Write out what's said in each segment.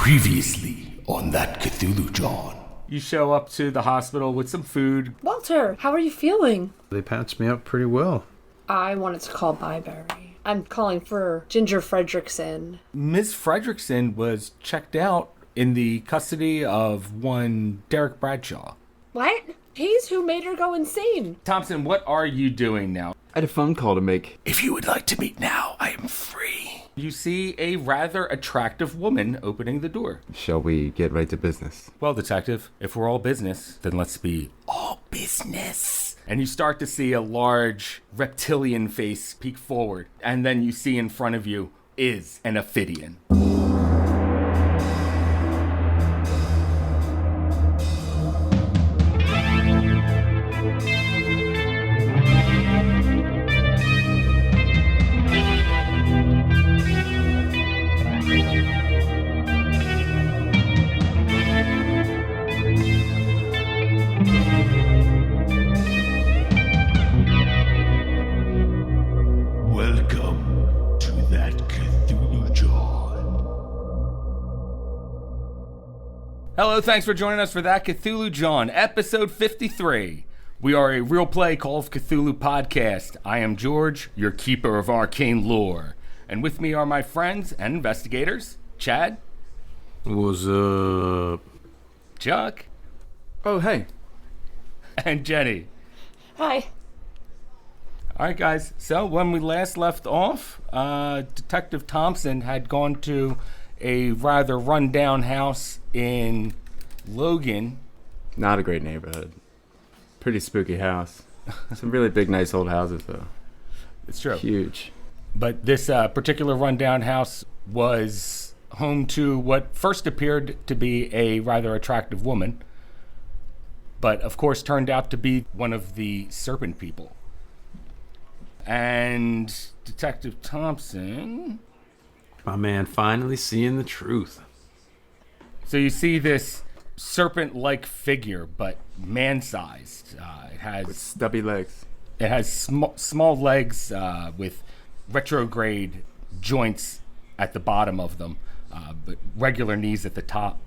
Previously on that Cthulhu John. You show up to the hospital with some food. Walter, how are you feeling? They patched me up pretty well. I wanted to call Byberry. I'm calling for Ginger Fredrickson. Ms. Fredrickson was checked out in the custody of one Derek Bradshaw. What? He's who made her go insane. Thompson, what are you doing now? I had a phone call to make. If you would like to meet now, I am free. You see a rather attractive woman opening the door. Shall we get right to business? Well, detective, if we're all business, then let's be All business. and you start to see a large reptilian face peek forward, and then you see in front of you is an Ophidian. Welcome to that Cthulhu John. Hello, thanks for joining us for That Cthulhu John, episode 53. We are a real play Call of Cthulhu podcast. I am George, your keeper of arcane lore. And with me are my friends and investigators, Chad, What's up? Chuck, Oh, hey. and Jenny. Hi. All right, guys. So when we last left off, Detective Thompson had gone to a rather rundown house in Logan. Not a great neighborhood. Pretty spooky house. Some really big, nice old houses, though. It's true. Huge. But this particular rundown house was home to what first appeared to be a rather attractive woman, but of course turned out to be one of the serpent people. And Detective Thompson... My man finally seeing the truth. So you see this serpent-like figure, but man-sized. It With stubby legs. has small legs with retrograde joints at the bottom of them, but regular knees at the top.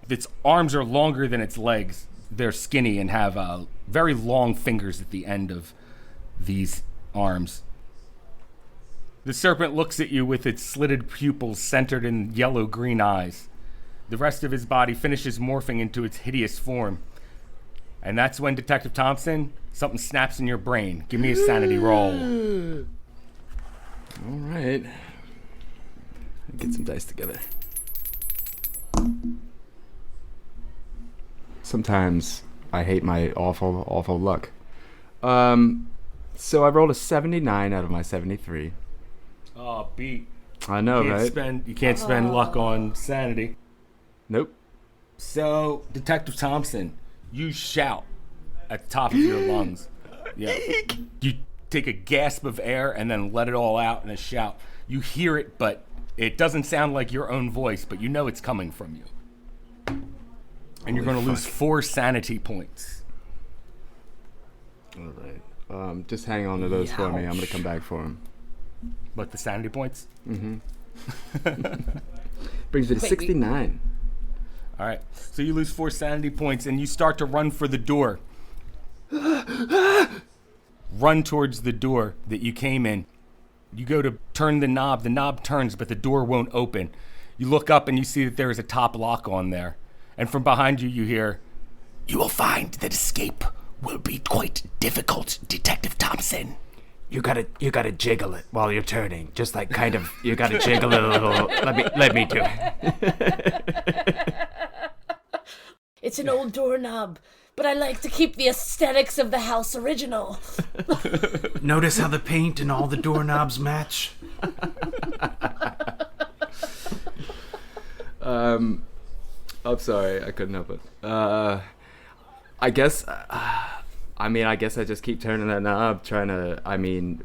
Its arms are longer than its legs. They're skinny and have very long fingers at the end of these arms. The serpent looks at you with its slitted pupils centered in yellow-green eyes. The rest of his body finishes morphing into its hideous form. And that's when, Detective Thompson, something snaps in your brain. Give me a sanity roll. All right. Get some dice together. Sometimes I hate my awful, awful luck. So I rolled a 79 out of my 73. Oh, beat. I know, You right? can't spend luck on sanity. Nope. So, Detective Thompson, you shout at the top of your lungs. Yeah. You take a gasp of air and then let it all out in a shout. You hear it, but it doesn't sound like your own voice, but you know it's coming from you. And you're going to lose 4 sanity points. All right. Just hang on to those for me. I'm going to come back for them. But the sanity points? Brings me to 69. All right. So you lose 4 sanity points and you start to run for the door. Run towards the door that you came in. You go to turn the knob turns, but the door won't open. You look up and you see that there is a top lock on there. And from behind you, you hear, You will find that escape will be quite difficult, Detective Thompson. You gotta jiggle it while you're turning. Just like kind of, you gotta jiggle it a little. Let me do it. It's an old doorknob, but I like to keep the aesthetics of the house original. Notice how the paint and all the doorknobs match? I'm sorry, I couldn't help it. I guess I just keep turning that knob,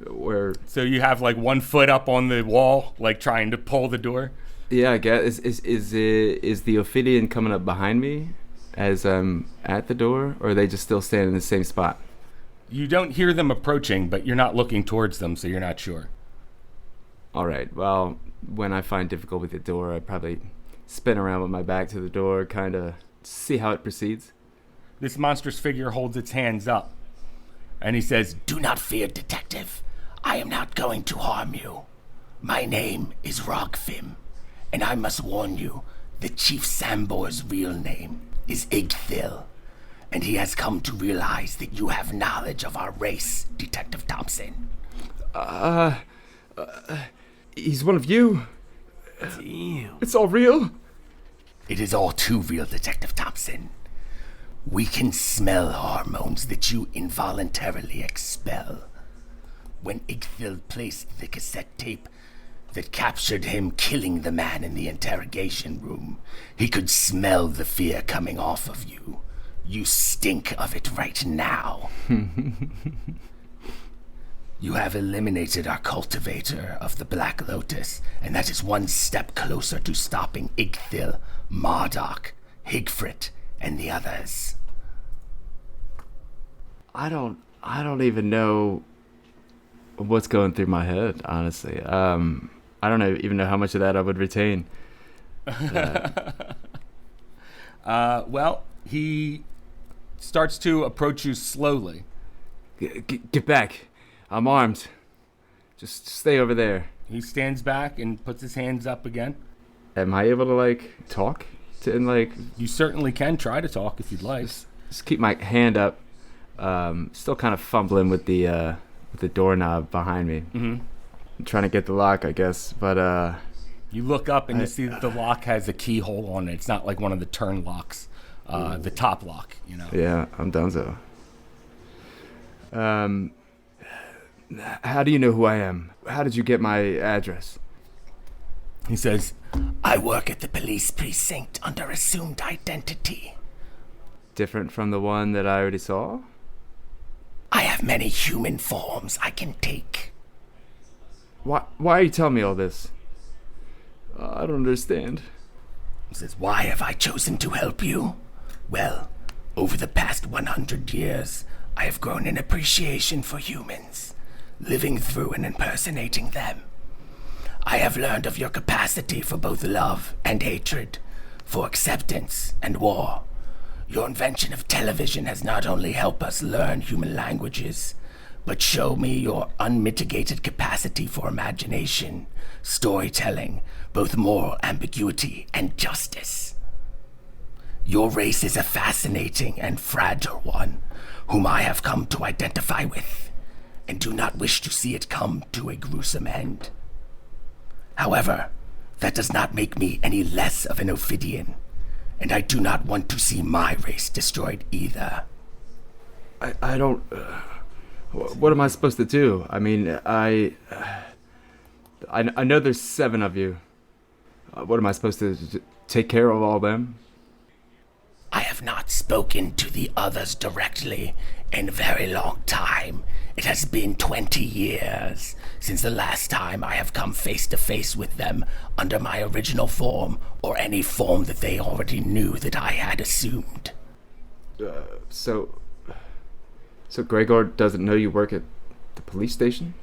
we're... so you have like 1 foot up on the wall, like trying to pull the door? Yeah, I guess, is the Ophidian coming up behind me as I'm at the door, or are they just still standing in the same spot? You don't hear them approaching, but you're not looking towards them, so you're not sure. All right. Well, when I find difficulty with the door, I probably spin around with my back to the door, kind of see how it proceeds. This monstrous figure holds its hands up, and he says, Do not fear, detective. I am not going to harm you. My name is Rogfim, and I must warn you that Chief Sambor's real name is Igthil, and he has come to realize that you have knowledge of our race, Detective Thompson. He's one of you. Damn. It's all real. It is all too real, Detective Thompson. We can smell hormones that you involuntarily expel. When Igthil placed the cassette tape that captured him killing the man in the interrogation room, he could smell the fear coming off of you. You stink of it right now. You have eliminated our cultivator of the Black Lotus, and that is one step closer to stopping Igthil, Marduk, Higfrit, and the others. I don't even know what's going through my head, honestly. I don't even know how much of that I would retain. well, he starts to approach you slowly. Get back. I'm armed. Just stay over there. He stands back and puts his hands up again. Am I able to, like, talk? You certainly can try to talk if you'd like. Just keep my hand up. Still kind of fumbling with the doorknob behind me. Mm-hmm. I'm trying to get the lock, I guess, but You look up and you see that the lock has a keyhole on it. It's not like one of the turn locks, the top lock, you know. yeah, I'm done so. How do you know who I am? How did you get my address? He says, I work at the police precinct under assumed identity. Different from the one that I already saw? I have many human forms I can take. Why are you telling me all this? I don't understand. He says, why have I chosen to help you? Well, over the past 100 years, I have grown an appreciation for humans, living through and impersonating them. I have learned of your capacity for both love and hatred, for acceptance and war. Your invention of television has not only helped us learn human languages, but show me your unmitigated capacity for imagination, storytelling, both moral ambiguity and justice. Your race is a fascinating and fragile one, whom I have come to identify with, and do not wish to see it come to a gruesome end. However, that does not make me any less of an Ophidian, and I do not want to see my race destroyed either. I don't... what am I supposed to do? I mean, I know there's 7 of you. What am I supposed to take care of all them? I have not spoken to the others directly in a very long time. It has been 20 years since the last time I have come face to face with them under my original form, or any form that they already knew that I had assumed. So Gregor doesn't know you work at the police station?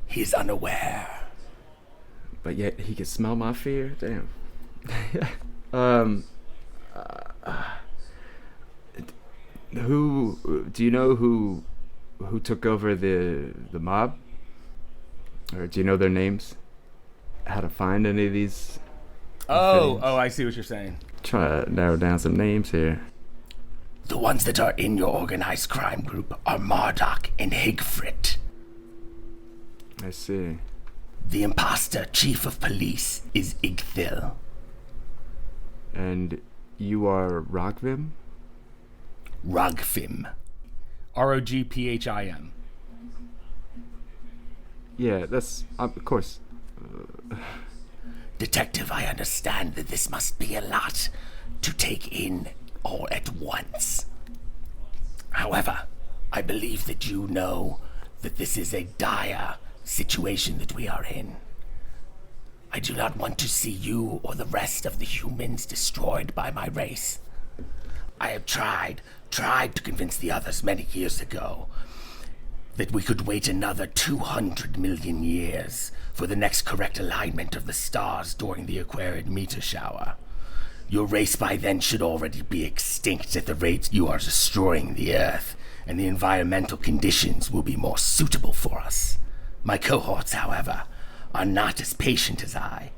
He is unaware. But yet he can smell my fear? Damn. Do you know who took over the mob? Or do you know their names? How to find any of these? Oh, I see what you're saying. Try to narrow down some names here. The ones that are in your organized crime group are Marduk and Higfrit. I see. The imposter chief of police is Igthil. And you are Rogvim? Rogfim. Rogphim. Yeah, that's... of course. Detective, I understand that this must be a lot to take in all at once. However, I believe that you know that this is a dire situation that we are in. I do not want to see you or the rest of the humans destroyed by my race. I have tried to convince the others many years ago that we could wait another 200 million years for the next correct alignment of the stars during the Aquarian meteor shower. Your race by then should already be extinct at the rate you are destroying the Earth, and the environmental conditions will be more suitable for us. My cohorts, however, are not as patient as I,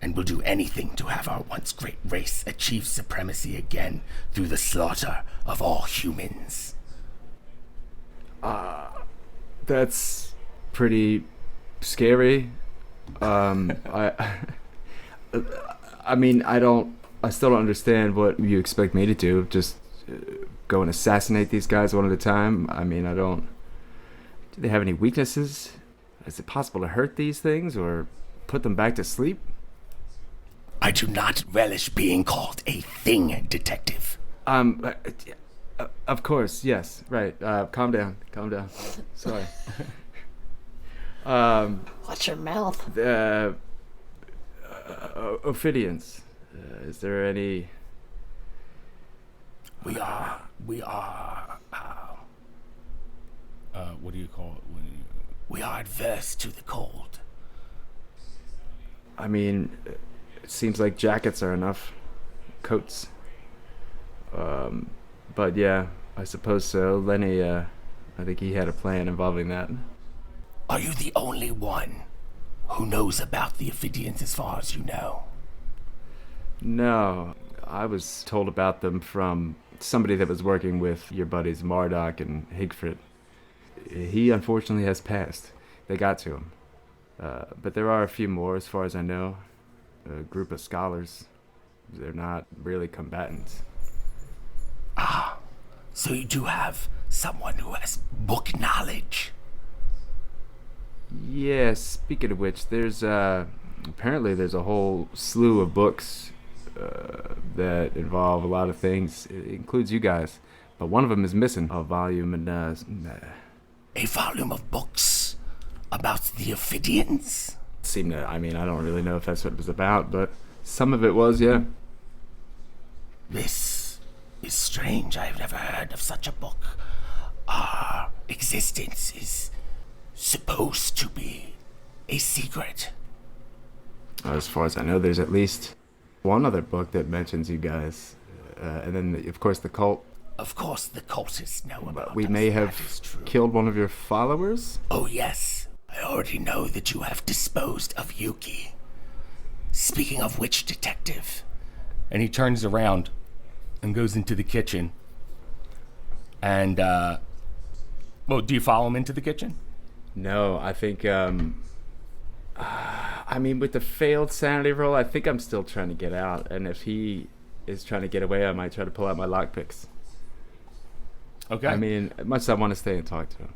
and will do anything to have our once great race achieve supremacy again through the slaughter of all humans. That's pretty scary. I mean, I still don't understand what you expect me to do. Just go and assassinate these guys one at a time? I mean, do they have any weaknesses? Is it possible to hurt these things or put them back to sleep? I do not relish being called a thing, Detective. Of course, yes, right. Calm down. Sorry. Watch your mouth. Ophidians. Is there any... We are, What do you call it? we are adverse to the cold. I mean, it seems like jackets are enough. Coats. But yeah, I suppose so. Lenny, I think he had a plan involving that. Are you the only one who knows about the Ophidians as far as you know? No, I was told about them from somebody that was working with your buddies Marduk and Higfrid. He unfortunately has passed. They got to him. But there are a few more, as far as I know. A group of scholars. They're not really combatants. So you do have someone who has book knowledge. Yeah, speaking of which, there's apparently there's a whole slew of books that involve a lot of things. It includes you guys, but one of them is missing. A volume and A volume of books about the Ophidians? seemed to. I mean, I don't really know if that's what it was about, but some of it was, yeah. This is strange. I have never heard of such a book. Our existence is supposed to be a secret. As far as I know, there's at least one other book that mentions you guys, and then of course the cult. Of course, the cultists know about But we us. may That have is true. killed one of your followers. Oh, yes. I already know that you have disposed of Yuki. Speaking of which, Detective, And he turns around and goes into the kitchen. And, well, do you follow him into the kitchen? No, I think. I mean, with the failed sanity roll, I think I'm still trying to get out. And if he is trying to get away, I might try to pull out my lockpicks. Okay. I mean, much as I want to stay and talk to him.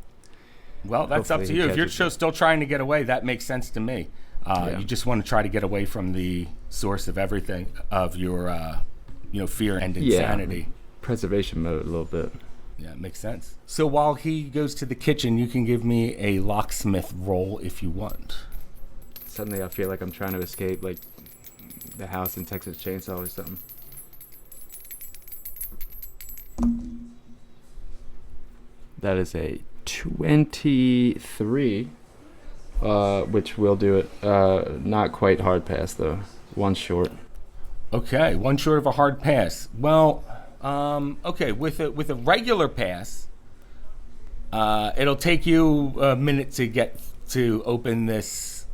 well, that's up hopefully to he you. If you're catches still trying to get away, that makes sense to me. Yeah. You just want to try to get away from the source of everything, of your, fear and insanity. Preservation mode a little bit. Yeah, it makes sense. So while he goes to the kitchen, you can give me a locksmith roll if you want. Suddenly I feel like I'm trying to escape, like, the house in Texas Chainsaw or something. That is a 23, which will do it. Not quite hard pass, though. One short. Okay, one short of a hard pass. Well, okay, with a regular pass, it'll take you a minute to get to open this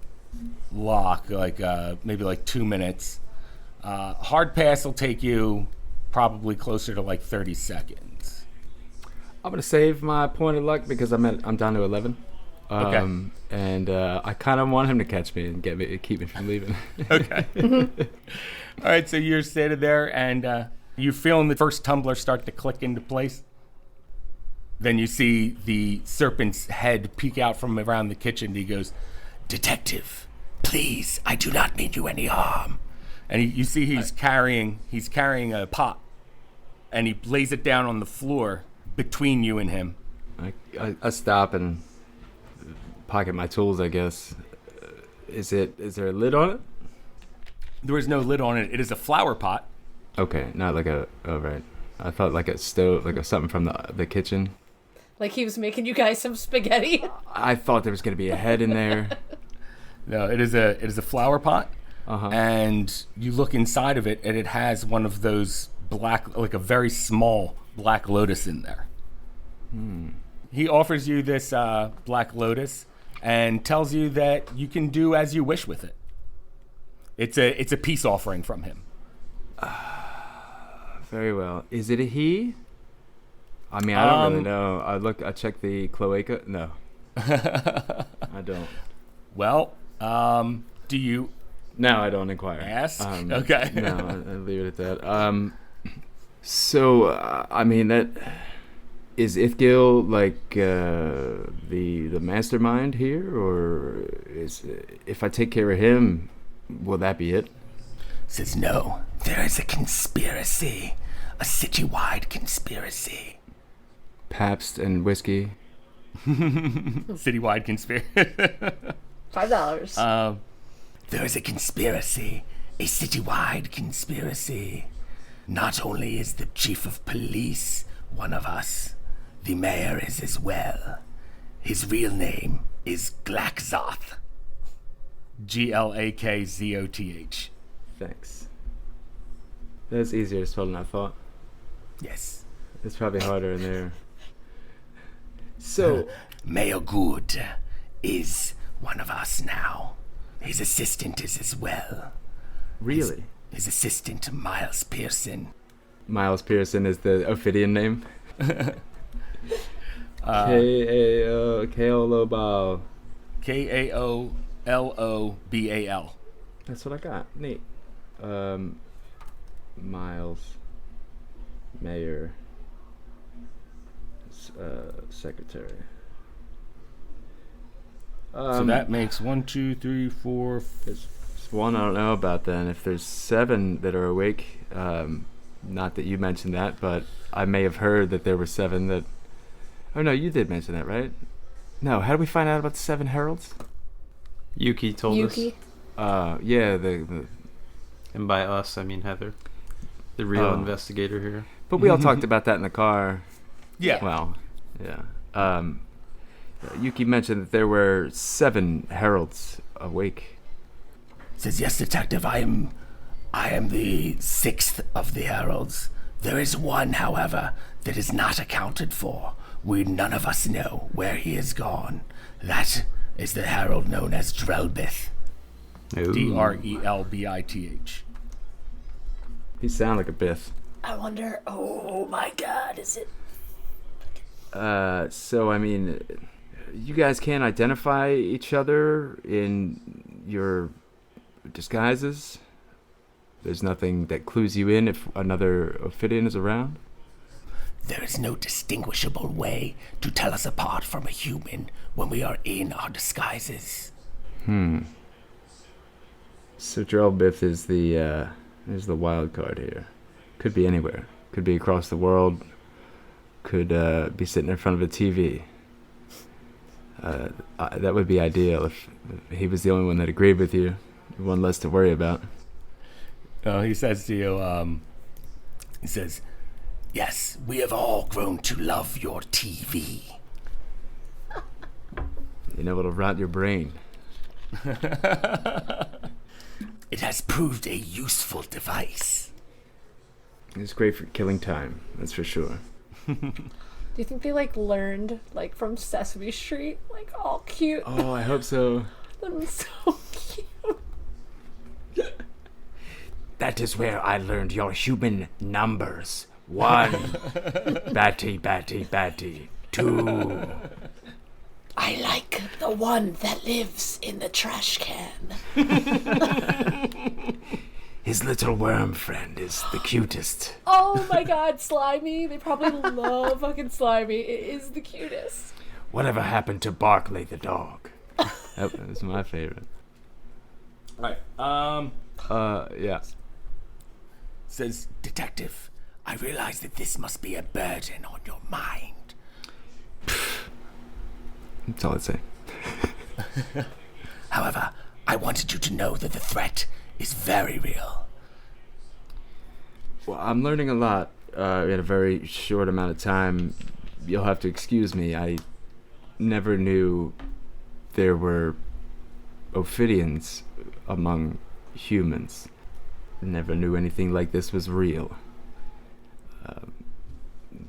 lock, like maybe like 2 minutes. Hard pass will take you probably closer to like 30 seconds. I'm gonna save my point of luck because I'm down to 11. Okay. And I kind of want him to catch me and keep me from leaving. Okay. All right, so you're standing there and you're feeling the first tumbler start to click into place. Then you see the serpent's head peek out from around the kitchen. He goes, Detective, please, I do not mean you any harm. and you see he's carrying a pot, and he lays it down on the floor between you and him. I stop and pocket my tools, I guess. Is there a lid on it? There is no lid on it. It is a flower pot. Okay, not like a. Oh, right. I thought like a stove, like something from the kitchen. Like he was making you guys some spaghetti. I thought there was gonna be a head in there. No, it is a flower pot. and you look inside of it, and it has one of those black, like a very small black lotus in there. He offers you this black lotus and tells you that you can do as you wish with it. It's a peace offering from him. Very well. Is it a he? I mean, I don't really know. I checked the cloaca. No. I don't. Well, do you No, I don't inquire. ask? Okay. No, I'll leave it at that. So, I mean, that is Ithgil like the mastermind here, or is if I take care of him, will that be it? Says no, there is a conspiracy, a citywide conspiracy. Pabst and whiskey. Citywide conspiracy. $5. There is a conspiracy, a citywide conspiracy. Not only is the chief of police one of us, the mayor is as well. His real name is Glaxoth. Glakzoth. Thanks. That's easier to spell than I thought. Yes. It's probably harder in there. So, Mayor Good is one of us now. His assistant is as well. really? His assistant, Miles Pearson. Miles Pearson is the Ophidian name. Kaolobal. Kaolobal. That's what I got. Neat. Miles. Mayor. Secretary. So that makes 1, 2, 3, 4. There's one I don't know about then. If there's 7 that are awake, not that you mentioned that, but I may have heard that there were 7 that... Oh no, you did mention that, right? No, how did we find out about the 7 heralds? Yuki told Yuki. us. Yeah, the And by us, I mean Heather. The real Oh. investigator here. but we all talked about that in the car. Yeah. Well, yeah. Yuki mentioned that there were 7 heralds awake. Says, yes, detective, I am the 6th of the heralds. There is one, however, that is not accounted for. None of us know where he is gone. That is the herald known as Drelbith. Ooh. Drelbith. He sound like a Biff. I wonder. Oh my God, is it? So I mean, you guys can't identify each other in your disguises? There's nothing that clues you in if another Ophidian is around? There is no distinguishable way to tell us apart from a human when we are in our disguises. So Drelbith is the wild card here. Could be anywhere. Could be across the world. Could be sitting in front of a TV. That would be ideal if he was the only one that agreed with you. One less to worry about. He says to you, He says, yes, we have all grown to love your TV. You know what'll rot your brain. It has proved a useful device. It's great for killing time, that's for sure. Do you think they learned from Sesame Street, all cute? Oh, I hope so. Them so cute. That is where I learned your human numbers. 1, batty, batty, batty. 2. I like the one that lives in the trash can. His little worm friend is the cutest. Oh my God, Slimy! They probably love fucking Slimy. It is the cutest. Whatever happened to Barkley the dog? That was my favorite. right. Yeah. Says, detective, I realize that this must be a burden on your mind. That's all I'd say. However, I wanted you to know that the threat is very real. Well, I'm learning a lot in a very short amount of time. You'll have to excuse me. I never knew there were Ophidians among humans. Never knew anything like this was real.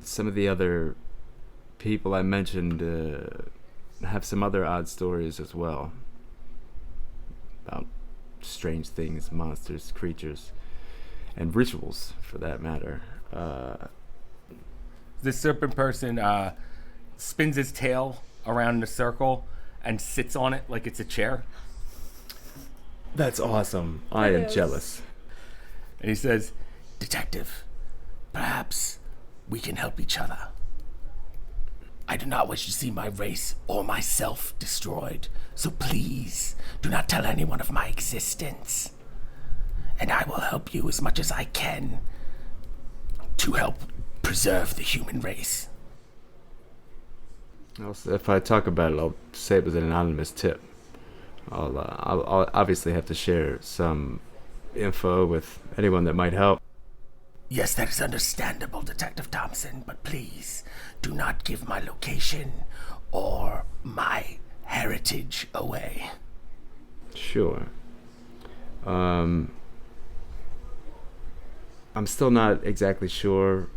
Some of the other people I mentioned have some other odd stories as well. About strange things, monsters, creatures, and rituals, for that matter. This serpent person spins his tail around in a circle and sits on it like it's a chair. That's awesome. I am jealous. And he says, Detective, perhaps we can help each other. I do not wish to see my race or myself destroyed, so please do not tell anyone of my existence. And I will help you as much as I can to help preserve the human race. If I talk about it, I'll say it was an anonymous tip. I'll obviously have to share some info with anyone that might help. Yes, that is understandable, Detective Thompson, but please do not give my location or my heritage away. Sure. I'm still not exactly sure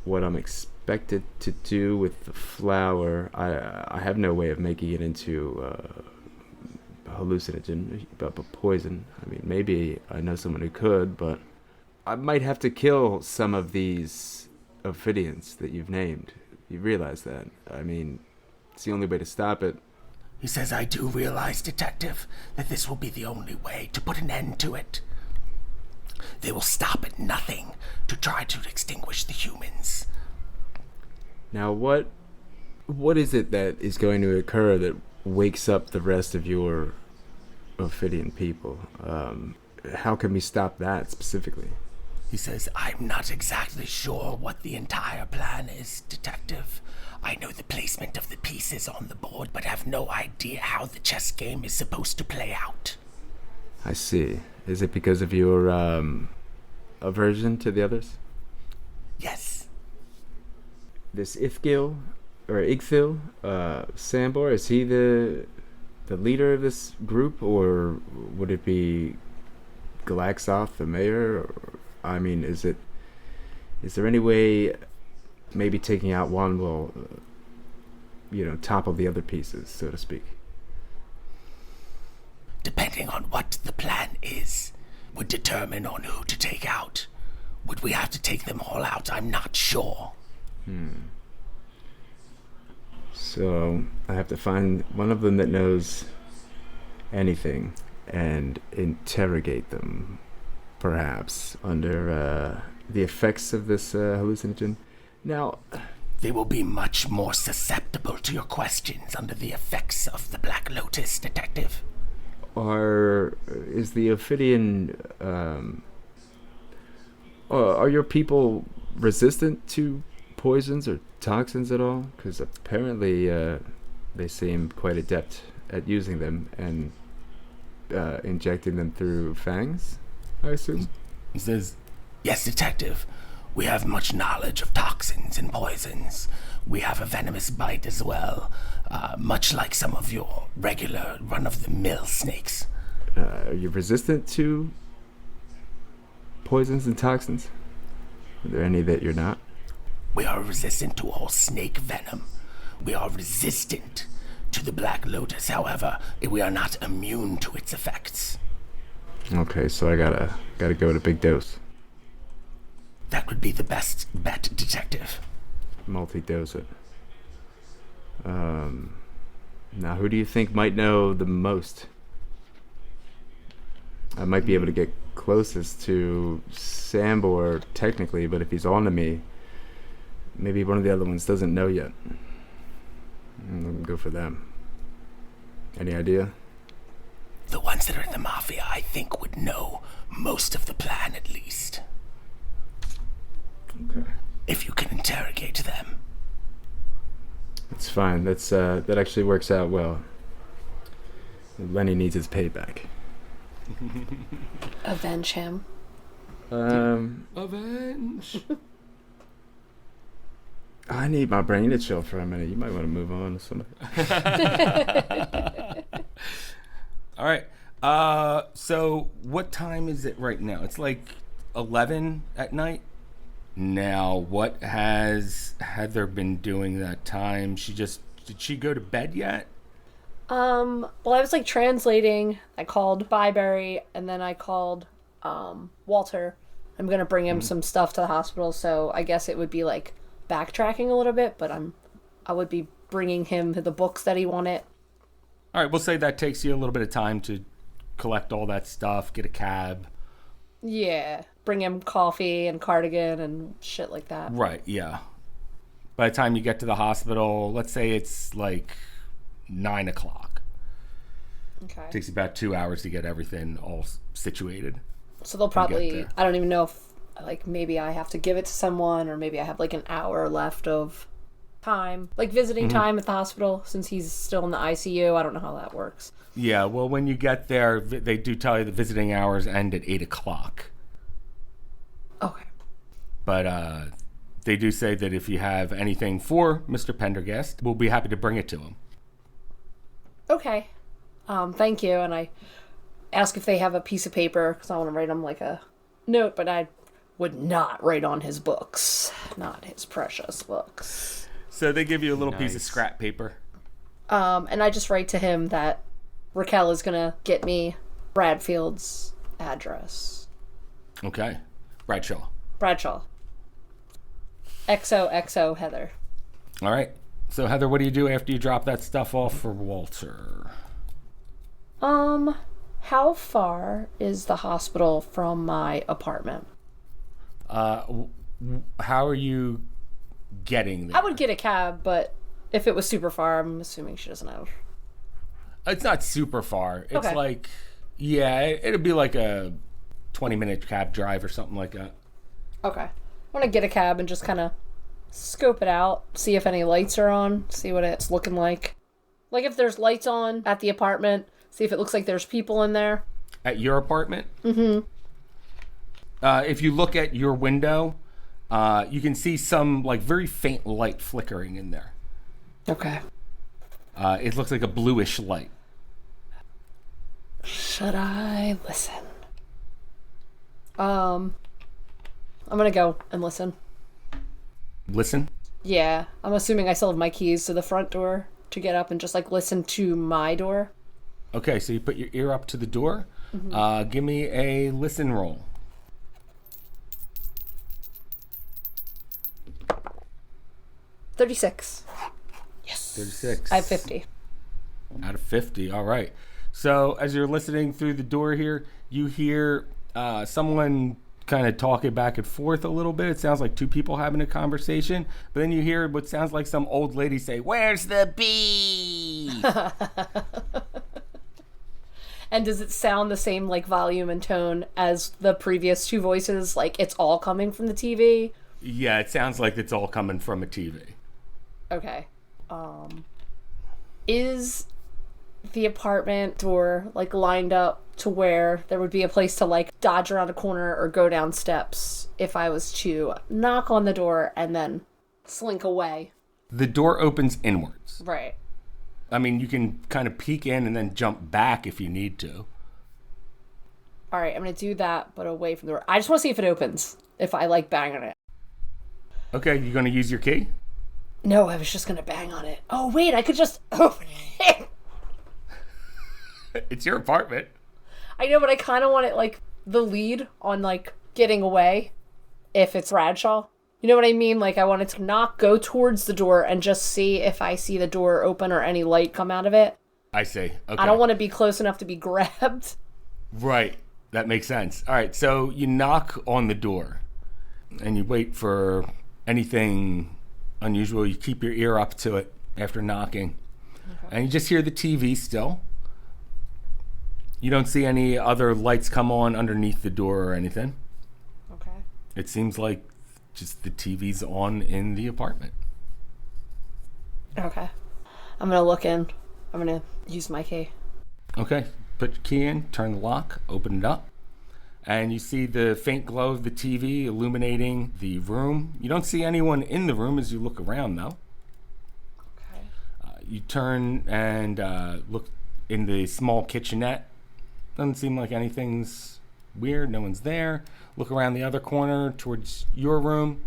what I'm expected to do with the flower. I have no way of making it into a hallucinogen, but poison. I mean, maybe I know someone who could, but I might have to kill some of these Ophidians that you've named. You realize that? I mean, it's the only way to stop it. He says, I do realize, Detective, that this will be the only way to put an end to it. They will stop at nothing to try to extinguish the humans. Now, what is it that is going to occur that wakes up the rest of your Ophidian people? How can we stop that specifically? He says, I'm not exactly sure what the entire plan is, Detective. I know the placement of the pieces on the board, but have no idea how the chess game is supposed to play out. I see. Is it because of your aversion to the others? Yes. This Ithgil, or Igthil, Sambor, is he the leader of this group, or would it be Galaxoth, the mayor? Or, I mean, is there any way maybe taking out one will, topple the other pieces, so to speak? Depending on what the plan is, would determine on who to take out. Would we have to take them all out? I'm not sure. So I have to find one of them that knows anything and interrogate them, perhaps, under the effects of this hallucinogen. Now, they will be much more susceptible to your questions under the effects of the Black Lotus, Detective. Is the Ophidian, are your people resistant to poisons or toxins at all? Because apparently they seem quite adept at using them and injecting them through fangs, I assume? He says, yes, Detective. We have much knowledge of toxins and poisons. We have a venomous bite as well, much like some of your regular run-of-the-mill snakes. Are you resistant to poisons and toxins? Are there any that you're not? We are resistant to all snake venom. We are resistant to the Black Lotus, however, we are not immune to its effects. Okay, so I gotta go with a big dose. That would be the best bet, Detective. Multi-dose it. Now, who do you think might know the most? I might be able to get closest to Sambor, technically, but if he's on to me, maybe one of the other ones doesn't know yet. I'm gonna go for them. Any idea? The ones that are in the Mafia, I think, would know most of the plan, at least. Okay. If you can interrogate them. That's fine. That actually works out well. Lenny needs his payback. Avenge him. Avenge. I need my brain to chill for a minute. You might want to move on to something. All right. So what time is it right now? It's like 11 at night. Now, what has Heather been doing that time? Did she go to bed yet? Well, I was like translating. I called Byberry and then I called Walter. I'm gonna bring him some stuff to the hospital, so I guess it would be like backtracking a little bit, but I would be bringing him the books that he wanted. All right, we'll say that takes you a little bit of time to collect all that stuff, get a cab. Yeah, bring him coffee and cardigan and shit like that. Right, yeah. By the time you get to the hospital, let's say it's like 9 o'clock. Okay. Takes you about 2 hours to get everything all situated. So they'll get probably, there. I don't even know if, like, maybe I have to give it to someone, or maybe I have like an hour left of time, like visiting time at the hospital, since he's still in the ICU. I don't know how that works. Yeah, well, when you get there, they do tell you the visiting hours end at 8 o'clock. Okay. But they do say that if you have anything for Mr. Pendergast, we'll be happy to bring it to him. Okay. Thank you. And I ask if they have a piece of paper, because I want to write him like a note, but I would not write on his books. Not his precious books. So they give you a little piece of Nice. scrap paper. And I just write to him that Raquel is going to get me Bradfield's address. Okay. Bradshaw. Bradshaw. XOXO Heather. All right. So, Heather, what do you do after you drop that stuff off for Walter? How far is the hospital from my apartment? How are you getting there? I would get a cab, but if it was super far, I'm assuming she doesn't have. It's not super far. It's Okay. like, yeah, it'd be like a 20-minute cab drive or something like that. Okay. I want to get a cab and just kind of scope it out, see if any lights are on, see what it's looking like. Like if there's lights on at the apartment, see if it looks like there's people in there. At your apartment? Mm-hmm. If you look at your window, you can see some like very faint light flickering in there. Okay. It looks like a bluish light. Should I listen? I'm gonna go and listen. Listen. Yeah, I'm assuming I still have my keys to the front door to get up and just like listen to my door. Okay, so you put your ear up to the door. Give me a listen roll. $36. Yes. 36. I have 50. Out of 50. All right. So as you're listening through the door here, you hear someone kind of talking back and forth a little bit. It sounds like two people having a conversation. But then you hear what sounds like some old lady say, "Where's the beef?" And does it sound the same like volume and tone as the previous two voices? Like it's all coming from the TV? Yeah, it sounds like it's all coming from a TV. Okay. Is the apartment door like lined up to where there would be a place to like dodge around a corner or go down steps if I was to knock on the door and then slink away? The door opens inwards. Right. I mean, you can kind of peek in and then jump back if you need to. All right, I'm going to do that, but away from the door. I just want to see if it opens, if I like bang on it. Okay, you going to use your key? No, I was just going to bang on it. Oh, wait, I could just open it. It's your apartment. I know, but I kind of want it like the lead on like getting away if it's Bradshaw. You know what I mean? Like I want it to not go towards the door and just see if I see the door open or any light come out of it. I see. Okay. I don't want to be close enough to be grabbed. Right. That makes sense. All right. So you knock on the door and you wait for anything unusual. You keep your ear up to it after knocking. Okay. And you just hear the TV still. You don't see any other lights come on underneath the door or anything. Okay. It seems like just the TV's on in the apartment. Okay. I'm going to look in. I'm going to use my key. Okay. Put your key in, turn the lock, open it up. And you see the faint glow of the TV illuminating the room. You don't see anyone in the room as you look around, though. Okay. You turn and look in the small kitchenette. Doesn't seem like anything's weird. No one's there. Look around the other corner towards your room.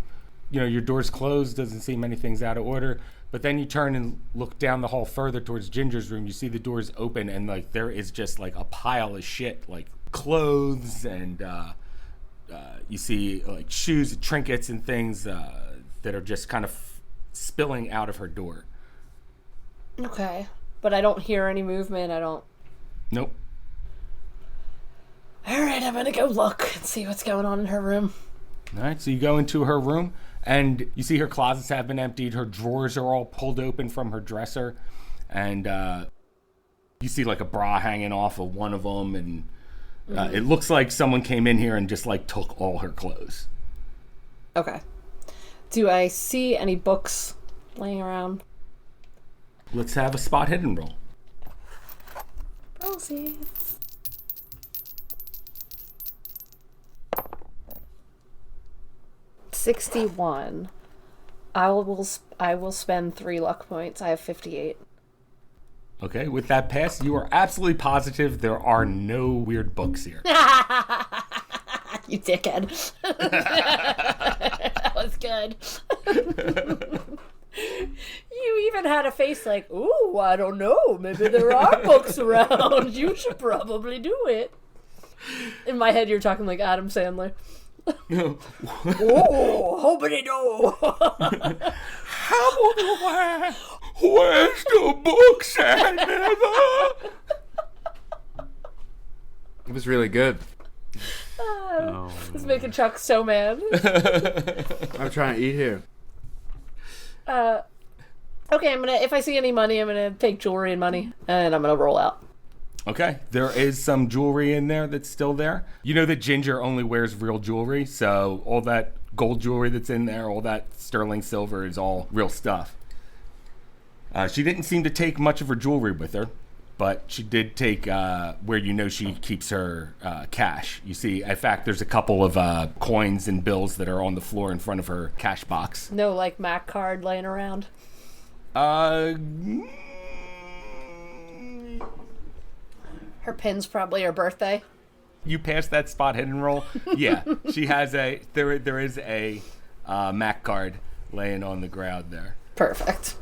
Your door's closed. Doesn't seem anything's out of order. But then you turn and look down the hall further towards Ginger's room. You see the doors open, and like there is just like a pile of shit, like clothes, and you see like shoes, trinkets, and things that are just kind of spilling out of her door. Okay. But I don't hear any movement. I don't... Nope. Alright, I'm gonna go look and see what's going on in her room. All right, so you go into her room, and you see her closets have been emptied. Her drawers are all pulled open from her dresser, and you see like a bra hanging off of one of them, and it looks like someone came in here and just like took all her clothes. Okay. Do I see any books laying around? Let's have a spot hidden roll. Rosie. $61. I will spend 3 luck points. I have 58. Okay, with that pass, you are absolutely positive there are no weird books here. You dickhead. That was good. You even had a face like, ooh, I don't know. Maybe there are books around. You should probably do it. In my head, you're talking like Adam Sandler. Oh, hoping no. Where's the books at, Heather? It was really good. It's making Chuck so mad. I'm trying to eat here. Okay, if I see any money, I'm gonna take jewelry and money, and I'm gonna roll out. Okay, there is some jewelry in there that's still there. You know that Ginger only wears real jewelry, so all that gold jewelry that's in there, all that sterling silver is all real stuff. She didn't seem to take much of her jewelry with her, but she did take where she keeps her cash. You see, in fact, there's a couple of coins and bills that are on the floor in front of her cash box. No, like, Mac card laying around. Her pin's probably her birthday. You passed that spot hidden roll. Yeah, she has there is a Mac card laying on the ground there. Perfect.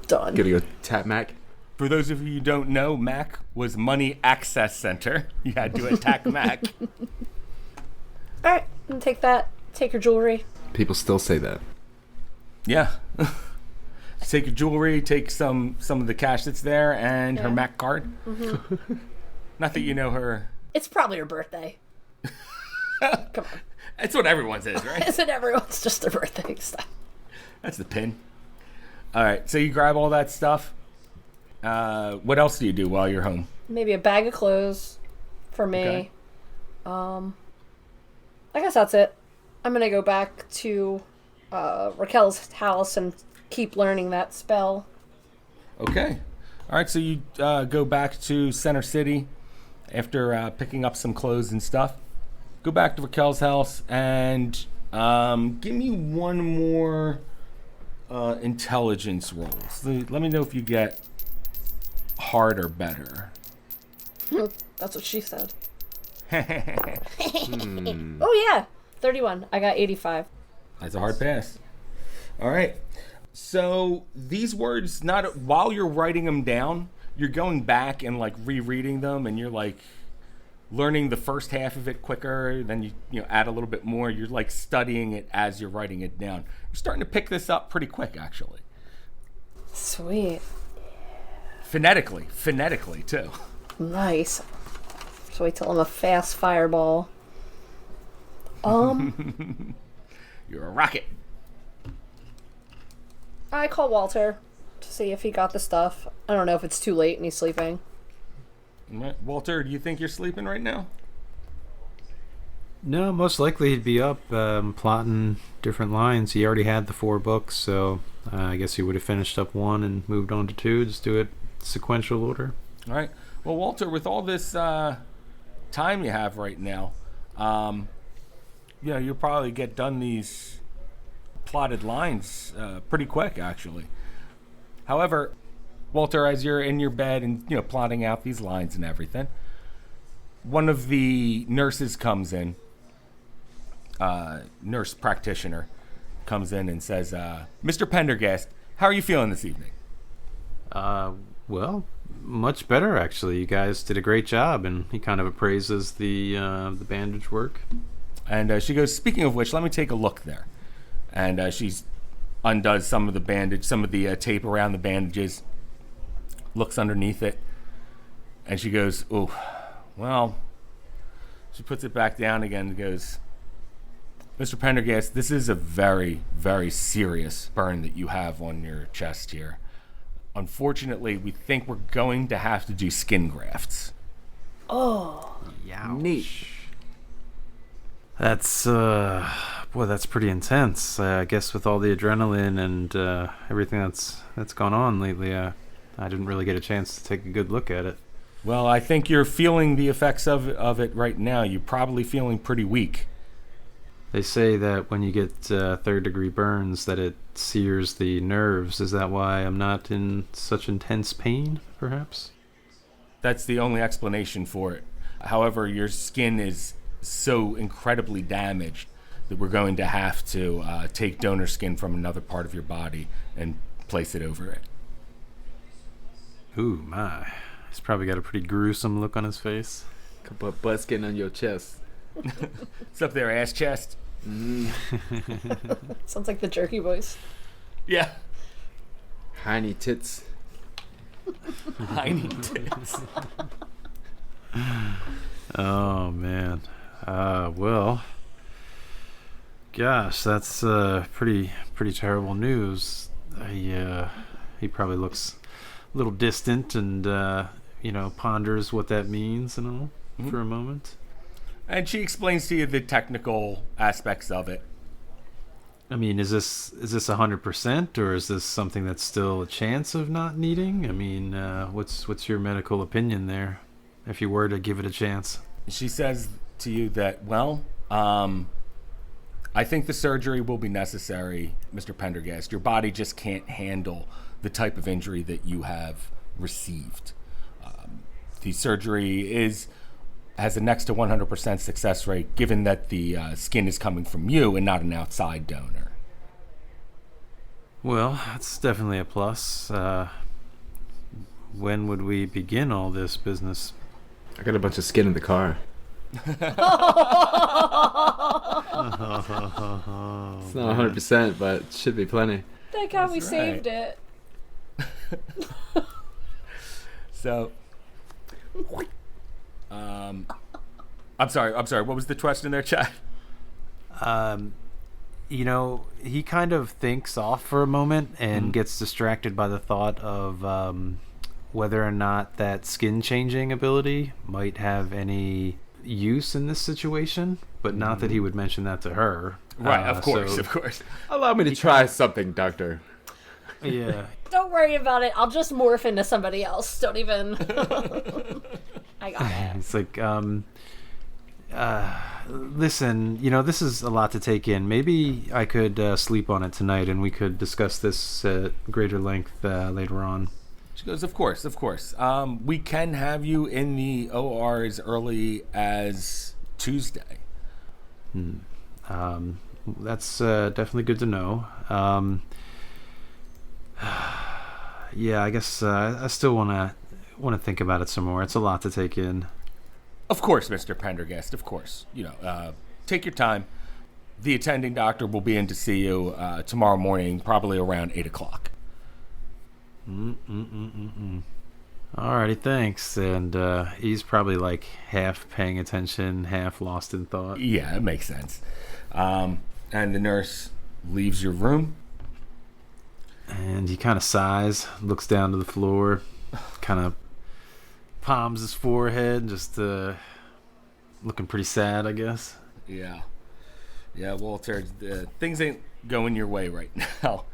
Done. Gonna go tap Mac. For those of you who don't know, Mac was Money Access Center. You had to attack Mac. Alright, and take that. Take your jewelry. People still say that. Yeah. Take your jewelry, take some of the cash that's there, and her Mac card. Mm-hmm. Not that you know her. It's probably her birthday. Come on. That's what everyone's is, right? Isn't everyone's just their birthday stuff? That's the pin. All right, so you grab all that stuff. What else do you do while you're home? Maybe a bag of clothes for me. Okay. I guess that's it. I'm gonna go back to Raquel's house and keep learning that spell. Okay. All right, so you go back to Center City after picking up some clothes and stuff. Go back to Raquel's house and give me one more intelligence roll. So let me know if you get hard or better. That's what she said. Oh yeah, 31. I got 85. That's a hard pass. All right. So these words, not while you're writing them down, you're going back and like rereading them, and you're like learning the first half of it quicker. Then you add a little bit more. You're like studying it as you're writing it down. You're starting to pick this up pretty quick, actually. Sweet. Phonetically too. Nice. So wait till I'm a fast fireball. You're a rocket. I call Walter to see if he got the stuff. I don't know if it's too late and he's sleeping. All right. Walter, do you think you're sleeping right now? No, most likely he'd be up plotting different lines. He already had the 4 books, so I guess he would have finished up 1 and moved on to 2. Just do it sequential order. All right. Well, Walter, with all this time you have right now, you'll probably get done these plotted lines pretty quick, actually. However, Walter, as you're in your bed and plotting out these lines and everything, one of the nurses comes in, nurse practitioner comes in and says, Mr. Pendergast, how are you feeling this evening? Well, much better actually. You guys did a great job, and he kind of appraises the bandage work. And she goes, speaking of which, let me take a look there. And she undoes some of the bandage, some of the tape around the bandages, looks underneath it, and she goes, oh, well, she puts it back down again and goes, Mr. Pendergast, this is a very, very serious burn that you have on your chest here. Unfortunately, we think we're going to have to do skin grafts. Oh. Neat. That's boy, that's pretty intense. I guess with all the adrenaline and everything that's gone on lately, I didn't really get a chance to take a good look at it. Well, I think you're feeling the effects of it right now. You're probably feeling pretty weak. They say that when you get third-degree burns, that it sears the nerves. Is that why I'm not in such intense pain, perhaps? That's the only explanation for it. However, your skin is so incredibly damaged that we're going to have to take donor skin from another part of your body and place it over it. Ooh, my. He's probably got a pretty gruesome look on his face. Could put butt skin on your chest. What's up there, ass chest? Sounds like the Jerky Boys. Yeah. Tiny tits. Tiny tits. Oh, man. Well, gosh, that's pretty terrible news. He probably looks a little distant and, ponders what that means and all for a moment. And she explains to you the technical aspects of it. I mean, is this 100%, or is this something that's still a chance of not needing? I mean, what's your medical opinion there, if you were to give it a chance? She says to you that, well, I think the surgery will be necessary, Mr. Pendergast. Your body just can't handle the type of injury that you have received. The surgery has a next to 100% success rate, given that the skin is coming from you and not an outside donor. Well, that's definitely a plus. When would we begin all this business? I got a bunch of skin in the car. It's not 100%, but it should be plenty. Thank God we That's saved it. So, I'm sorry. What was the question there, Chad? He kind of thinks off for a moment and gets distracted by the thought of whether or not that skin changing ability might have any use in this situation, but not that he would mention that to her. Right, of course. Allow me to try something, Doctor. Yeah. Don't worry about it. I'll just morph into somebody else. Don't even. I got it. It's like, listen, this is a lot to take in. Maybe I could sleep on it tonight and we could discuss this at greater length later on. She goes, of course. We can have you in the OR as early as Tuesday. That's definitely good to know. Yeah, I guess I still want to think about it some more. It's a lot to take in. Of course, Mr. Pendergast, of course. Take your time. The attending doctor will be in to see you tomorrow morning, probably around 8 o'clock. Alrighty, thanks. And he's probably like half paying attention, half lost in thought. Yeah, it makes sense. And the nurse leaves your room. And he kind of sighs, looks down to the floor, kind of palms his forehead, just looking pretty sad, I guess. Yeah, Walter, things ain't going your way right now.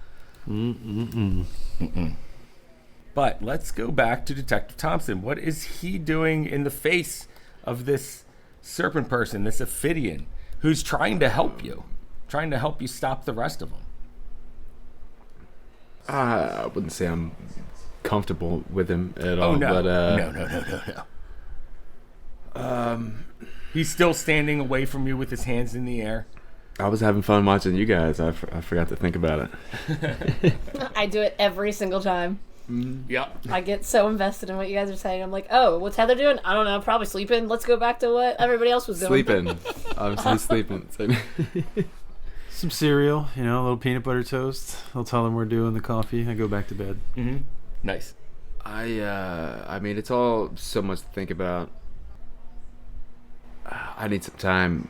But let's go back to Detective Thompson. What is he doing in the face of this serpent person, this Ophidian, who's trying to help you stop the rest of them? I wouldn't say I'm comfortable with him at all. Oh, no. But, No. He's still standing away from you with his hands in the air. I was having fun watching you guys. I forgot to think about it. I do it every single time. Yep. I get so invested in what you guys are saying. I'm like, oh, what's Heather doing? I don't know. Probably sleeping. Let's go back to what everybody else was doing. Sleeping. Obviously sleeping. Some cereal, a little peanut butter toast. I'll tell them we're doing the coffee. I go back to bed. Mm-hmm. Nice. I mean, it's all so much to think about. I need some time.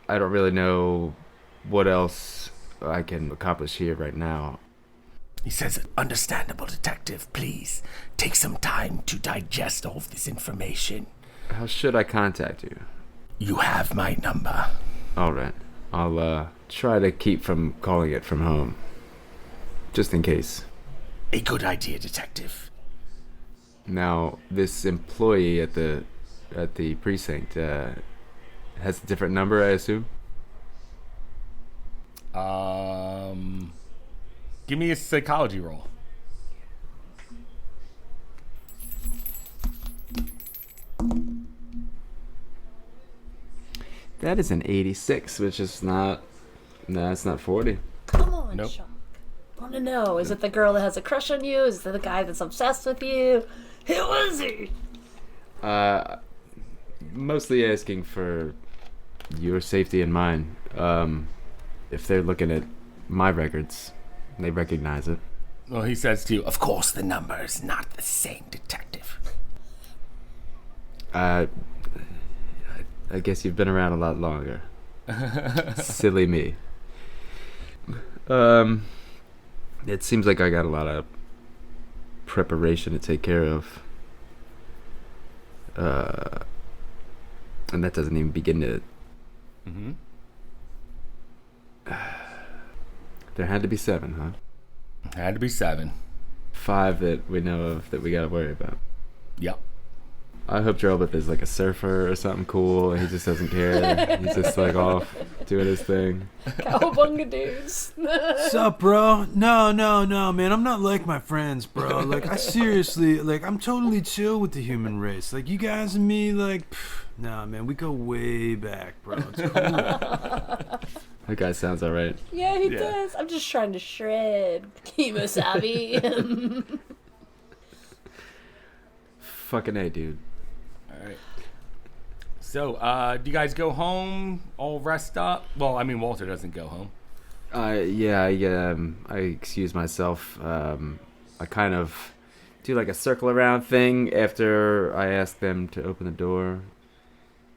I don't really know what else I can accomplish here right now. He says, understandable, detective. Please, take some time to digest all of this information. How should I contact you? You have my number. All right. I'll try to keep from calling it from home. Just in case. A good idea, detective. Now, this employee at the precinct has a different number, I assume? Give me a psychology roll. That is an 86, which is not... No, it's not 40. Come on, Nope. Chuck. I want to know. Is it the girl that has a crush on you? Is it the guy that's obsessed with you? Who is he? Mostly asking for your safety and mine. If they're looking at my records, they recognize it. Well, he says to you, Of course, the number is not the same, detective. I guess you've been around a lot longer. Silly me. It seems like I got a lot of preparation to take care of. And that doesn't even begin to... mm-hmm. There had to be 7, huh? Had to be 7. 5 that we know of that we gotta worry about. Yep. I hope Drobeth is like a surfer or something cool and he just doesn't care. He's just like off doing his thing. Cowabunga dudes. Sup, bro? No, man. I'm not like my friends, bro. Like, I seriously, I'm totally chill with the human race. Like, you guys and me, nah, man, we go way back, bro. It's cool. That guy sounds alright. Yeah, he Yeah. does. I'm just trying to shred Kemosabe. Fucking A, dude. All right. So, do you guys go home all rest up? Well, I mean, Walter doesn't go home. I excuse myself. I kind of do like a circle around thing after I ask them to open the door.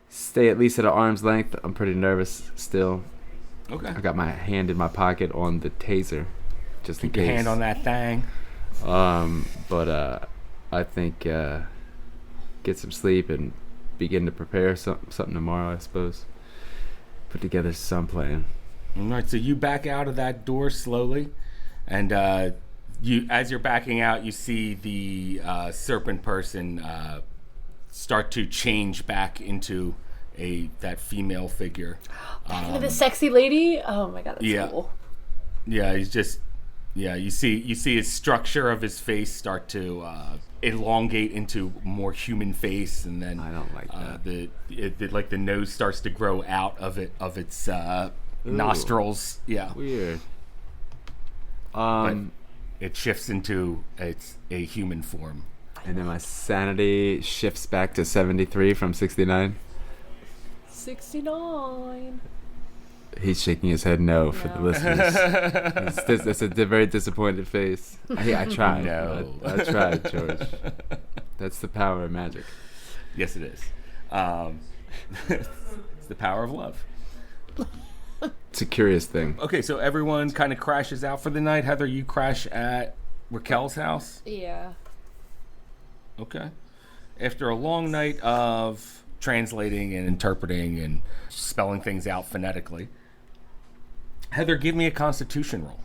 Stay at least at an arm's length. I'm pretty nervous still. Okay. I got my hand in my pocket on the taser, just in Keep your case. hand on that thing. But I think get some sleep and begin to prepare something tomorrow, I suppose. Put together some plan. All right, so you back out of that door slowly, and as you're backing out, you see the serpent person start to change back into that female figure. Look at this sexy lady. Oh my god, that's Yeah. cool. Yeah, he's just. Yeah, you see his structure of his face start to elongate into more human face, and then I don't like that. the nose starts to grow out of its nostrils. Yeah, Weird. but it shifts into a human form. And then my sanity shifts back to 73 from 69. 69. He's shaking his head no for the No. listeners. It's a very disappointed face. I tried. No. I tried, George. That's the power of magic. Yes, it is. It's the power of love. It's a curious thing. Okay, so everyone kind of crashes out for the night. Heather, you crash at Raquel's house. Yeah. Okay. After a long night of translating and interpreting and spelling things out phonetically, Heather, give me a Constitution roll.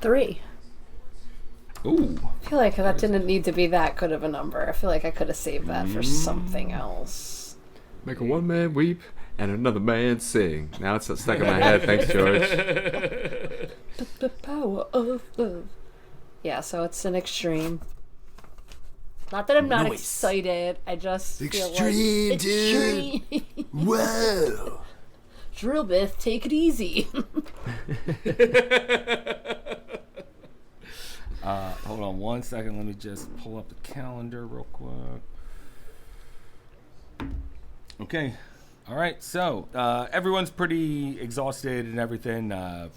Three. Ooh. I feel like that didn't need to be that good of a number. I feel like I could have saved that for something else. Make a one man weep and another man sing. Now it's stuck in my head. Thanks, George. The power of love. Yeah, so it's an extreme. Not that I'm not Nice. excited. I just feel Extreme, like dude. extreme. Whoa! Drillbith, take it easy. Hold on one second. Let me just pull up the calendar real quick. Okay. All right. So everyone's pretty exhausted and everything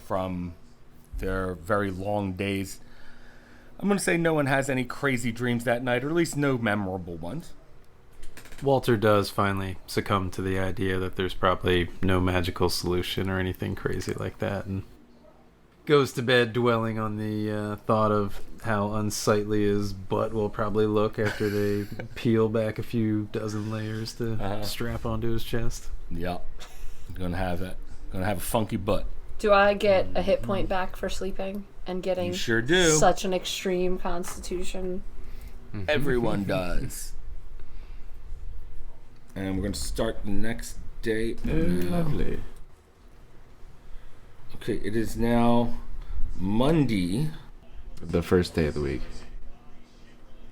from their very long days. I'm going to say no one has any crazy dreams that night, or at least no memorable ones. Walter does finally succumb to the idea that there's probably no magical solution or anything crazy like that, and goes to bed dwelling on the thought of how unsightly his butt will probably look after they peel back a few dozen layers to strap onto his chest. Yep. Gonna have it. Gonna have a funky butt. Do I get a hit point back for sleeping and getting You sure do. such an extreme constitution? Everyone does. And we're gonna start the next day. Lovely. Okay, it is now Monday. The first day of the week.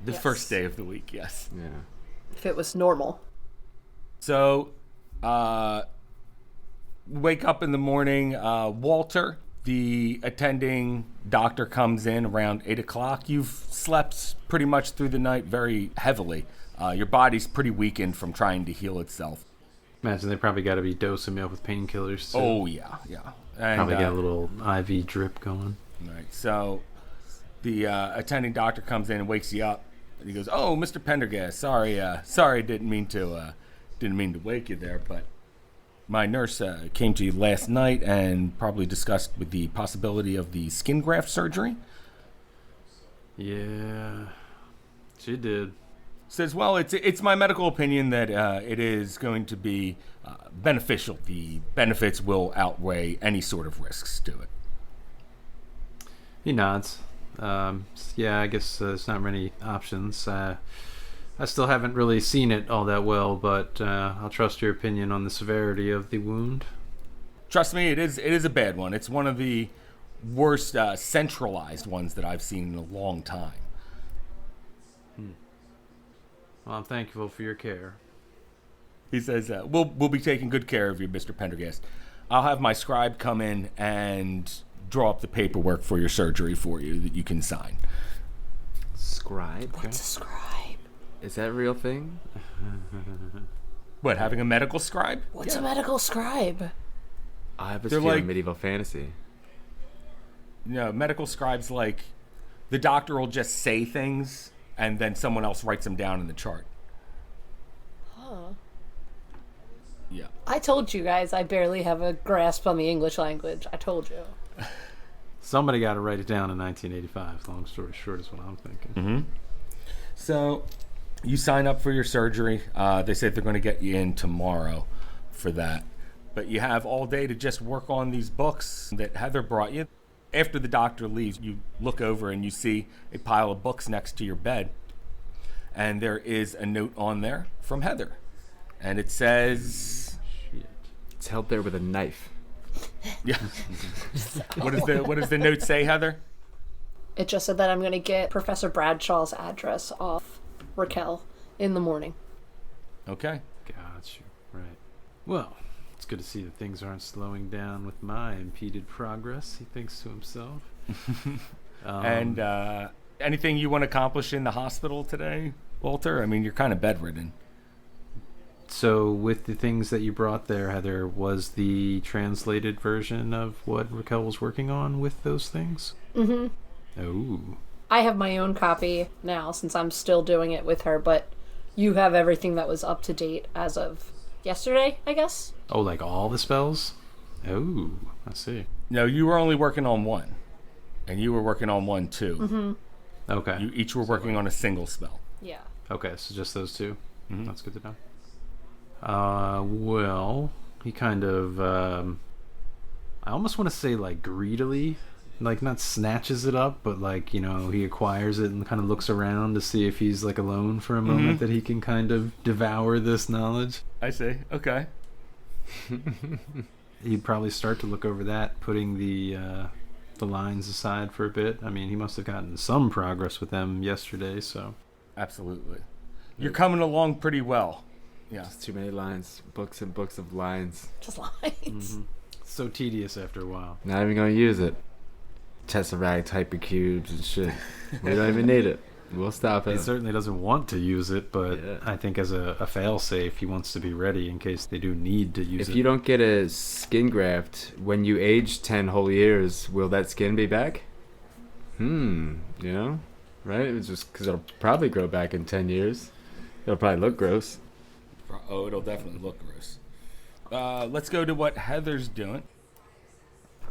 The Yes. first day of the week, yes. Yeah. If it was normal. So, wake up in the morning. Walter, the attending doctor, comes in around 8 o'clock. You've slept pretty much through the night very heavily. Your body's pretty weakened from trying to heal itself. Imagine they probably got to be dosing me up with painkillers. So Oh, yeah, yeah. And, probably got a little IV drip going. Right. So the attending doctor comes in and wakes you up, and he goes, "Oh, Mr. Pendergast, sorry, didn't mean to wake you there, but my nurse came to you last night and probably discussed with the possibility of the skin graft surgery." Yeah, she did. Says, "Well, it's my medical opinion that it is going to be beneficial. The benefits will outweigh any sort of risks to it." He nods. Yeah, I guess there's not many options. I still haven't really seen it all that well, but I'll trust your opinion on the severity of the wound. Trust me, it is a bad one. It's one of the worst centralized ones that I've seen in a long time. Well, I'm thankful for your care. He says, we'll be taking good care of you, Mr. Pendergast. I'll have my scribe come in and draw up the paperwork for your surgery for you that you can sign." Scribe? What's a scribe? Is that a real thing? What, having a medical scribe? What's Yeah. a medical scribe? I was They're feeling like- medieval fantasy. No, medical scribes, like, the doctor will just say things and then someone else writes them down in the chart. Huh. Yeah. I told you guys I barely have a grasp on the English language. I told you. Somebody got to write it down in 1985. Long story short is what I'm thinking. So you sign up for your surgery. They say they're going to get you in tomorrow for that. But you have all day to just work on these books that Heather brought you. After the doctor leaves, you look over and you see a pile of books next to your bed. And there is a note on there from Heather. And it says... Shit. It's held there with a knife. Yeah. What does the note say, Heather? It just said that I'm going to get Professor Bradshaw's address off Raquel in the morning. Okay. Got you. Right. Well, it's good to see that things aren't slowing down with my impeded progress, he thinks to himself. And anything you want to accomplish in the hospital today, Walter? I mean, you're kind of bedridden. So, with the things that you brought there, Heather, was the translated version of what Raquel was working on with those things? Mm-hmm. Oh. I have my own copy now since I'm still doing it with her, but you have everything that was up to date as of yesterday, I guess? Oh, like all the spells? Oh, I see. No, you were only working on one. And you were working on one, too. Mm-hmm. Okay. You each were working on a single spell. Yeah. Okay, so just those two. Mhm. That's good to know. Well, he kind of, I almost want to say like greedily, like not snatches it up, but like, you know, he acquires it and kind of looks around to see if he's like alone for a moment that he can kind of devour this knowledge. I see. Okay. He'd probably start to look over that, putting the the lines aside for a bit. I mean, he must have gotten some progress with them yesterday, so. Absolutely. You're coming along pretty well. Yeah. Just too many lines. Books and books of lines. Just lines. So tedious after a while. Not even gonna use it. Tesseract, hypercubes, and shit. We don't even need it. We'll stop He it. certainly doesn't want to use it, but Yeah. I think as a fail-safe, he wants to be ready in case they do need to use If it. you don't get a skin graft when you age 10 whole years, will that skin be back? You know? Right? It's just because it'll probably grow back in 10 years. It'll probably look gross. Oh, it'll definitely look gross. Let's go to what Heather's doing.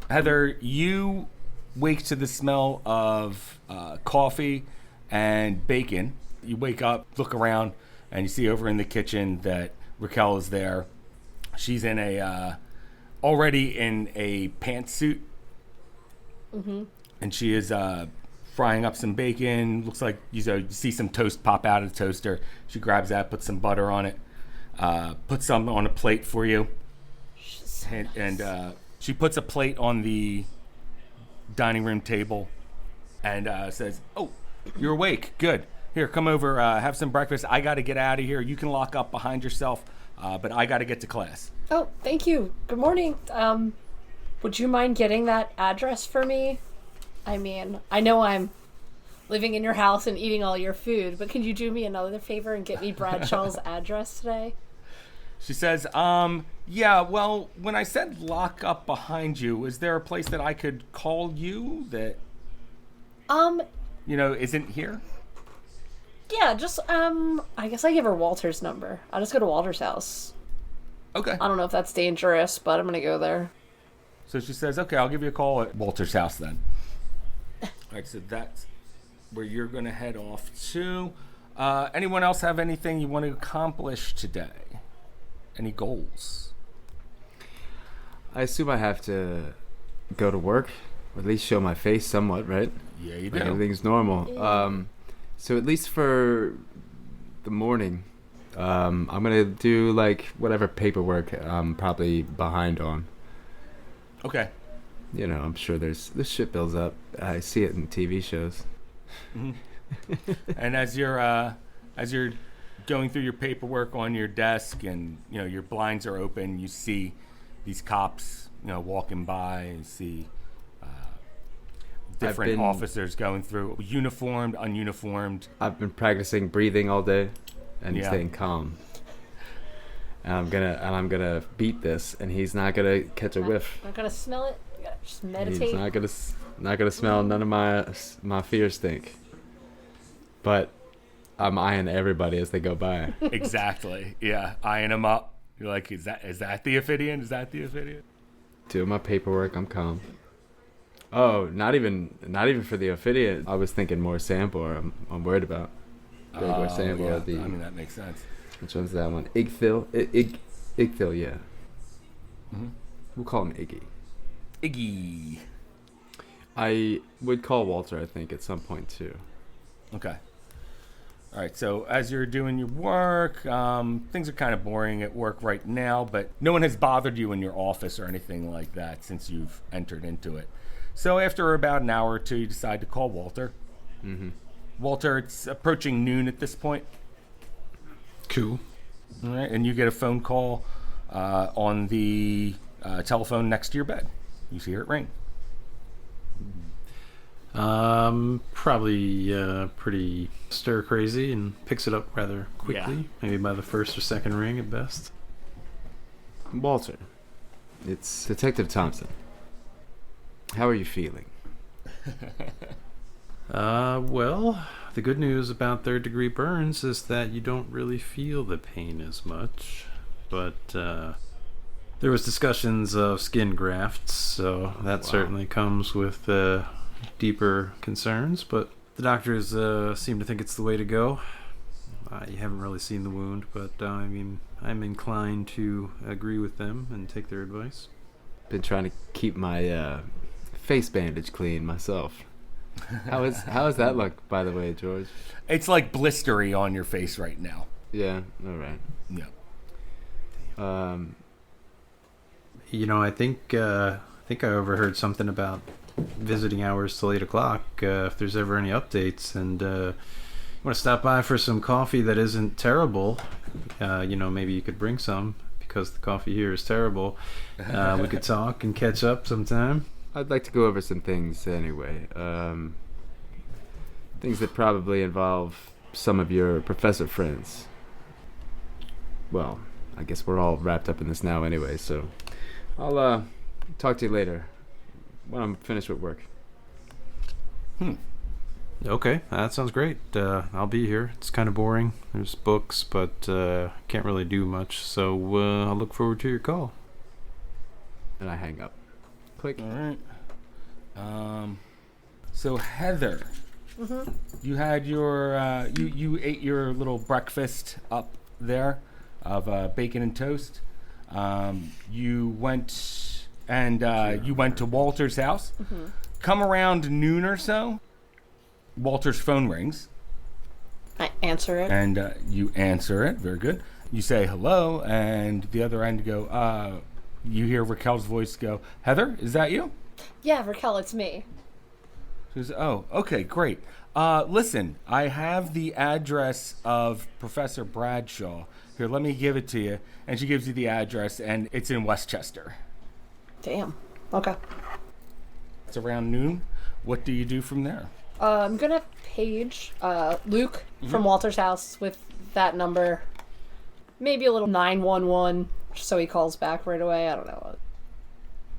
Heather, you wake to the smell of coffee and bacon. You wake up, look around, and you see over in the kitchen that Raquel is there. She's in already in a pantsuit. And she is frying up some bacon. Looks like you see some toast pop out of the toaster. She grabs that, puts some butter on it, puts some on a plate for you. And she puts a plate on the dining room table and says, "Oh, you're awake. Good. Here, come over, have some breakfast. I got to get out of here. You can lock up behind yourself, but I got to get to class." Oh, thank you. Good morning. Would you mind getting that address for me? I mean, I know I'm living in your house and eating all your food, but can you do me another favor and get me Bradshaw's address today? She says, yeah, well, when I said lock up behind you, is there a place that I could call you that, isn't here? Yeah, just, I guess I give her Walter's number. I'll just go to Walter's house. Okay. I don't know if that's dangerous, but I'm gonna go there. So she says, okay, I'll give you a call at Walter's house then. All right, so that's where you're going to head off to. Anyone else have anything you want to accomplish today? Any goals? I assume I have to go to work, or at least show my face somewhat, right? Yeah, you Like do. everything's normal. So at least for the morning, I'm gonna do like whatever paperwork I'm probably behind on. Okay. You know, I'm sure this shit builds up. I see it in TV shows. And as you're going through your paperwork on your desk and, your blinds are open, you see these cops, walking by. You see different officers going through, uniformed, ununiformed. I've been practicing breathing all day and Yeah. staying calm. And I'm gonna beat this, and he's not gonna catch a whiff. Not gonna smell it. You gotta just meditate. He's not gonna smell none of my fear stink. But I'm eyeing everybody as they go by. Exactly. Yeah. Eyeing them up. You're like, is that the Ophidian? Is that the Ophidian? Doing my paperwork, I'm calm. Oh, not even for the Ophidian. I was thinking more Sambor. I'm worried about. Gregor Sambor. Yeah. I mean, that makes sense. Which one's that one? Igthil? Igthil, yeah. Mm-hmm. We'll call him Iggy. Iggy. I would call Walter, I think, at some point, too. Okay. All right, so as you're doing your work, things are kind of boring at work right now, but no one has bothered you in your office or anything like that since you've entered into it. So after about an hour or two, you decide to call Walter. Mm-hmm. Walter, it's approaching noon at this point. Cool. All right, and you get a phone call on the telephone next to your bed. You hear it ring. Probably pretty stir crazy and picks it up rather quickly. Yeah. Maybe by the first or second ring at best. Walter, it's Detective Thompson. How are you feeling? Well, the good news about third-degree burns is that you don't really feel the pain as much. But there was discussions of skin grafts, so that certainly comes with deeper concerns. But the doctors seem to think it's the way to go. You haven't really seen the wound, but I mean, I'm inclined to agree with them and take their advice. Been trying to keep my face bandage clean myself. How does that look, by the way, George? It's like blistery on your face right now. Yeah, all right. Yeah. You know, I think I overheard something about visiting hours till 8 o'clock. If there's ever any updates, and want to stop by for some coffee that isn't terrible, maybe you could bring some because the coffee here is terrible. We could talk and catch up sometime. I'd like to go over some things anyway. Things that probably involve some of your professor friends. Well, I guess we're all wrapped up in this now anyway, so I'll talk to you later when I'm finished with work. Okay, that sounds great. I'll be here. It's kind of boring. There's books, but can't really do much, so I'll look forward to your call. And I hang up. Click. All right. So Heather, you had your you ate your little breakfast up there of bacon and toast. You went to Walter's house. Come around noon or so, Walter's phone rings. I answer it. And you answer it. Very good. You say hello, and the other end go. You hear Raquel's voice go, "Heather, is that you?" Yeah, Raquel, it's me. She says, "Oh, okay, great. Listen, I have the address of Professor Bradshaw. Here, let me give it to you." And she gives you the address, and it's in Westchester. Damn. Okay. It's around noon. What do you do from there? I'm gonna page Luke from Walter's house with that number. Maybe a little 911, so he calls back right away. I don't know.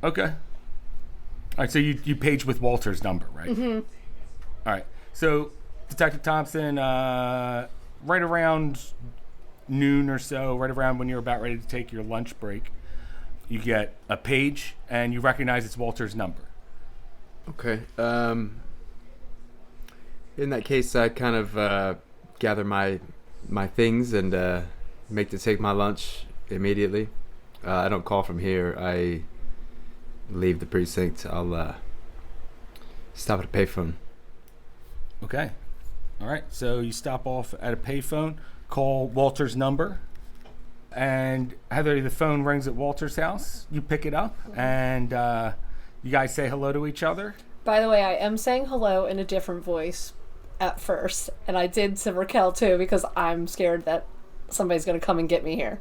Okay. All right, so you page with Walter's number, right? Mm-hmm. All right. So, Detective Thompson, right around noon or so, right around when you're about ready to take your lunch break, you get a page, and you recognize it's Walter's number. Okay. In that case, I kind of gather my things and make to take my lunch immediately. I don't call from here. I leave the precinct. I'll stop at a payphone. Okay. All right. So you stop off at a payphone, call Walter's number, and Heather, the phone rings at Walter's house. You pick it up, and you guys say hello to each other. By the way, I am saying hello in a different voice at first, and I did to Raquel too because I'm scared that somebody's gonna come and get me here.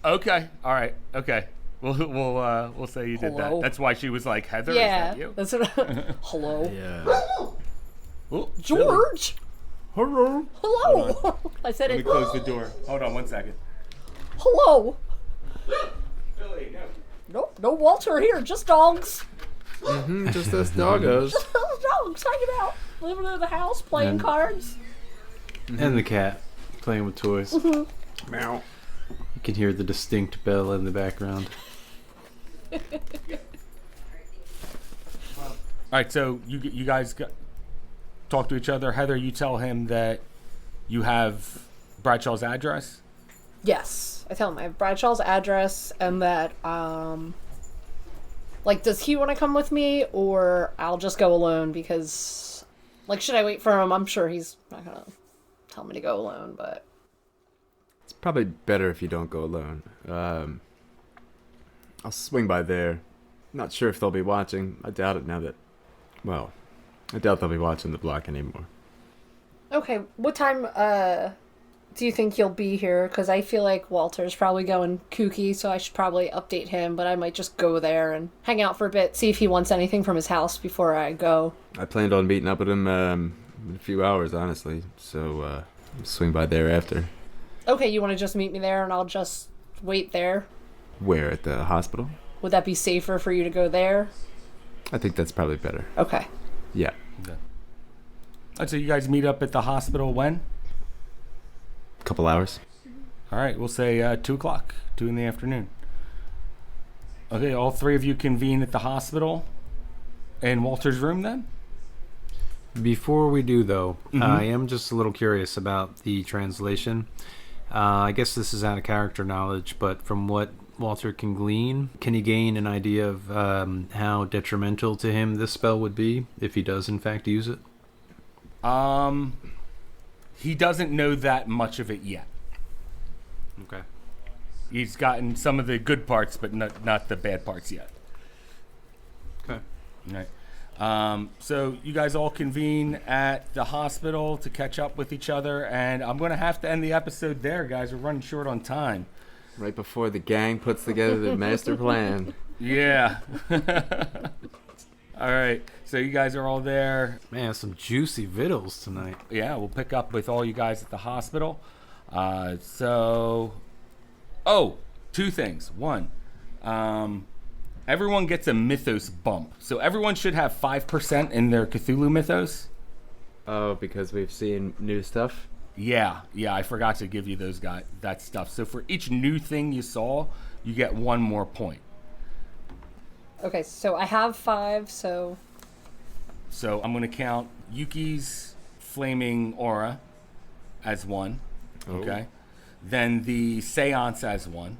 Okay. All right. Okay. We'll say you did Hello? that. That's why she was like, "Heather, Yeah, is that you?" that's what. Hello, Yeah. Oh, George. Hello. Hello. I said Let me it. close the door. Hold on 1 second. Hello. Billy, no. Nope, no Walter here. Just dogs. Just us doggos. Dogs hanging out, living in the house, playing cards. And the cat playing with toys. Meow. You can hear the distinct bell in the background. All right, so you guys talk to each other. Heather, you tell him that you have Bradshaw's address. Yes, I tell him I have Bradshaw's address and that, does he want to come with me or I'll just go alone because, should I wait for him? I'm sure he's not going to tell me to go alone, but... It's probably better if you don't go alone. I'll swing by there. Not sure if they'll be watching. I doubt it now that... Well, I doubt they'll be watching the block anymore. Okay, what time, do you think you'll be here? Because I feel like Walter's probably going kooky, so I should probably update him, but I might just go there and hang out for a bit, see if he wants anything from his house before I go. I planned on meeting up with him in a few hours, honestly. So, I'll swing by there after. Okay, you want to just meet me there and I'll just wait there? Where? At the hospital? Would that be safer for you to go there? I think that's probably better. Okay. Yeah. Okay. All right, so you guys meet up at the hospital when? Couple hours. All right, we'll say 2 o'clock, 2 in the afternoon. Okay, all three of you convene at the hospital in Walter's room then? Before we do, though, I am just a little curious about the translation. I guess this is out of character knowledge, but from what Walter can glean, can he gain an idea of how detrimental to him this spell would be if he does, in fact, use it? He doesn't know that much of it yet. Okay. He's gotten some of the good parts, but not the bad parts yet. Okay. Right. So you guys all convene at the hospital to catch up with each other, and I'm going to have to end the episode there, guys. We're running short on time. Right before the gang puts together the master plan. Yeah. All right. So you guys are all there. Man, some juicy vittles tonight. Yeah, we'll pick up with all you guys at the hospital. Two things. One, everyone gets a mythos bump. So everyone should have 5% in their Cthulhu mythos. Oh, because we've seen new stuff? Yeah, I forgot to give you that stuff. So for each new thing you saw, you get 1 more point. Okay, so I have 5, so... So I'm going to count Yuki's flaming aura as 1. Okay. Then the seance as 1.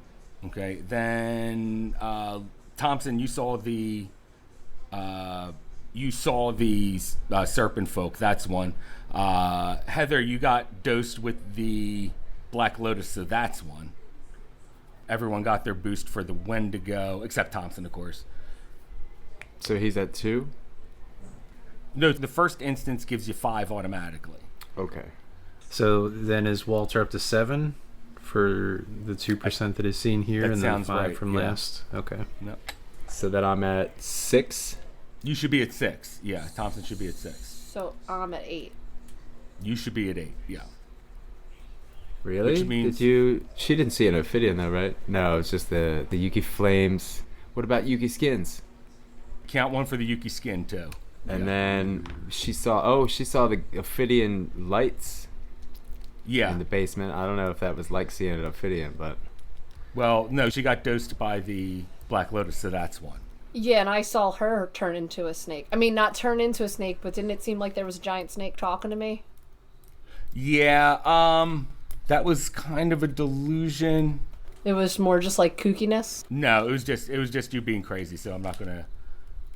Okay. Then Thompson, you saw the serpent folk. That's 1. Heather, you got dosed with the Black Lotus, so that's 1. Everyone got their boost for the Wendigo, except Thompson, of course. So he's at 2? No, the first instance gives you 5 automatically. Okay. So then is Walter up to 7 for the 2% that is seen here, That and then sounds 5 right, from yeah. last? Okay. No. So then I'm at 6? You should be at 6. Yeah, Thompson should be at 6. So I'm at 8. You should be at 8. Yeah. Really? Which means- She didn't see an Ophidian though, right? No, it's just the Yuki flames. What about Yuki skins? Count 1 for the Yuki skin too. And then she saw the Ophidian lights Yeah. in the basement. I don't know if that was like seeing an Ophidian, but Well, no, she got dosed by the Black Lotus, so that's 1. Yeah, and I saw her turn into a snake. I mean, not turn into a snake, but didn't it seem like there was a giant snake talking to me? Yeah, that was kind of a delusion. It was more just like kookiness. No, it was just you being crazy, so I'm not going to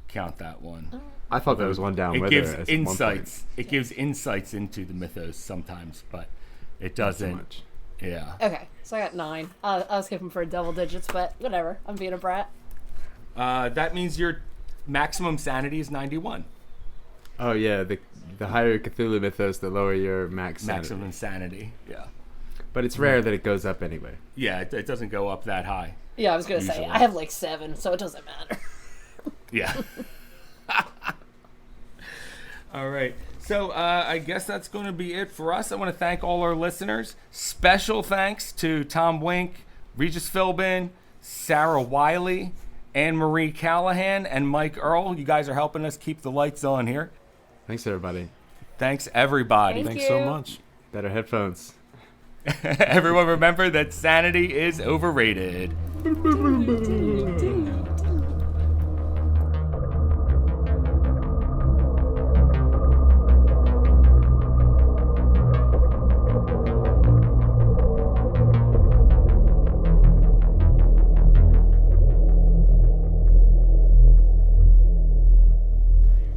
count that one. I thought there was one down It with gives her at one point. insights. It gives insights into the mythos sometimes, but it Not so doesn't. much. Yeah. Okay, so I got 9. I was hoping for double digits, but whatever. I'm being a brat. That means your maximum sanity is 91. Oh yeah, the higher Cthulhu mythos, the lower your Maximum sanity. Yeah. But it's rare that it goes up anyway. Yeah, it doesn't go up that high. Yeah, I was going to say, Usually. I have like 7, so it doesn't matter. Yeah. All right. So I guess that's going to be it for us. I want to thank all our listeners. Special thanks to Tom Wink, Regis Philbin, Sarah Wiley, Anne Marie Callahan, and Mike Earl. You guys are helping us keep the lights on here. Thanks everybody. Thanks, everybody. Thank Thanks so you. much. Better headphones. Everyone remember that sanity is overrated.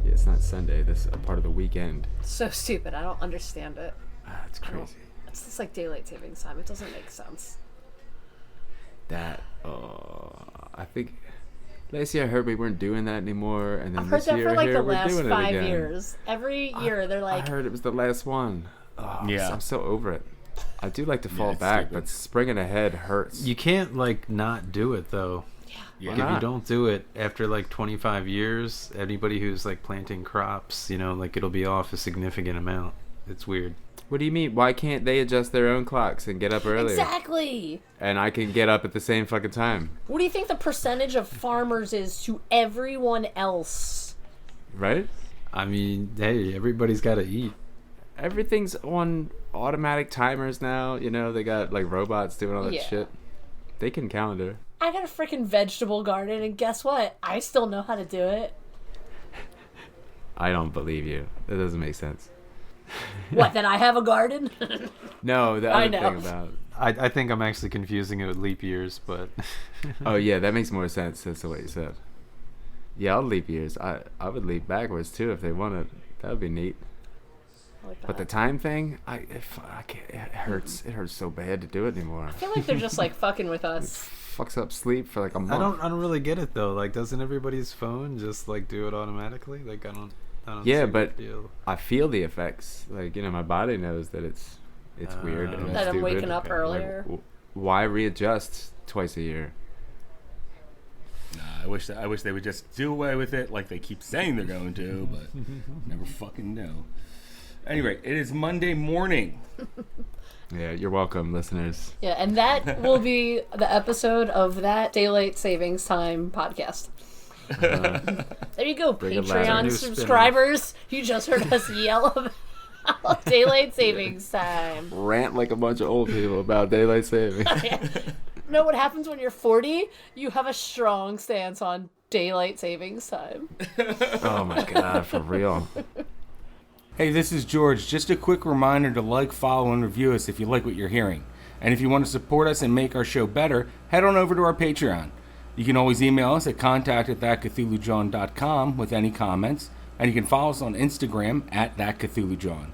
Yeah, it's not Sunday. This is a part of the weekend. So stupid. I don't understand it. It's crazy. It's just like daylight savings time. It doesn't make sense. I think last year I heard we weren't doing that anymore, and then I've heard this that year for like here the we're last doing 5 it again. years. Every year they're like, I heard it was the last one. Oh, Yeah. I'm so over it. I do like to fall it's back, stupid. but springing ahead hurts. You can't like not do it though. Yeah. Like, if you not? don't do it after like 25 years, anybody who's like planting crops, like it'll be off a significant amount. It's weird. What do you mean? Why can't they adjust their own clocks and get up earlier? exactly. And I can get up at the same fucking time, What do you think the percentage of farmers is to everyone else? right? I mean, hey, everybody's got to eat. Everything's on automatic timers now. They got like robots doing all that Yeah. shit. They can calendar. I got a freaking vegetable garden, and guess what? I still know how to do it. I don't believe you. That doesn't make sense. What, that I have a garden? No, the I other know. thing about. I think I'm actually confusing it with leap years, but Oh yeah, that makes more sense. That's what you said. Yeah, I'll leap years. I would leap backwards too if they wanted. That would be neat. Like But the that. time thing, I can't. It hurts. It hurts so bad to do it anymore. I feel like they're just like fucking with us. fucks up sleep for like a month. I don't really get it though. Like, doesn't everybody's phone just like do it automatically? Like, I don't Yeah, see but the deal. I feel the effects. Like, you know, my body knows that it's weird and That I'm stupid. waking up Like, earlier. why readjust twice a year? Nah, I wish they would just do away with it like they keep saying they're going to, but never fucking know. Anyway, it is Monday morning. Yeah, you're welcome, listeners. Yeah, and that will be the episode of that Daylight Savings Time podcast. There you go, Bring it louder. Patreon New subscribers. You just heard us yell about Daylight Savings Time. Rant like a bunch of old people about daylight saving. Know what happens when you're 40? You have a strong stance on Daylight Savings Time. Oh my god, for real. Hey, this is George. Just a quick reminder to like, follow, and review us if you like what you're hearing. And if you want to support us and make our show better, head on over to our Patreon. You can always email us at contact@thatcthulhujohn.com with any comments, and you can follow us on Instagram @thatcthulhujohn.